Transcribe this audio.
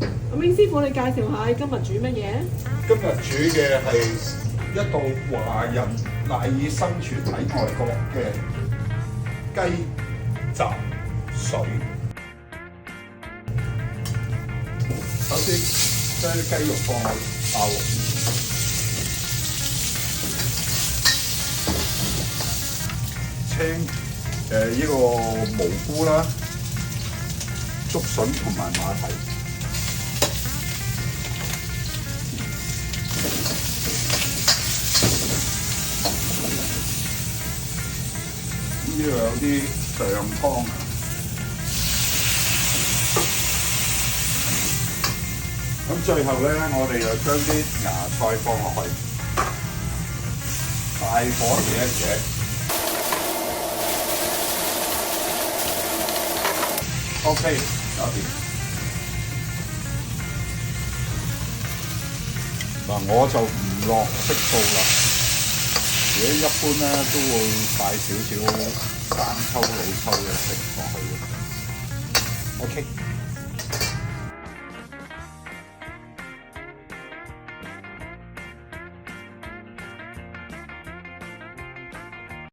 阿明師傅，你介紹下今日煮乜嘢？今日煮嘅係一道華人賴以生存喺外國嘅雞雜水。首先將啲雞肉放喺爆鑊，呢個蘑菇啦、竹筍同埋馬蹄。呢度有啲上湯，咁最後咧，我哋就將啲芽菜放落去，大火煮一煮。OK， 搞掂。嗱，我就唔落色素啦。如果一般咧，都會帶少少生抽、老抽嘅色落去嘅。OK。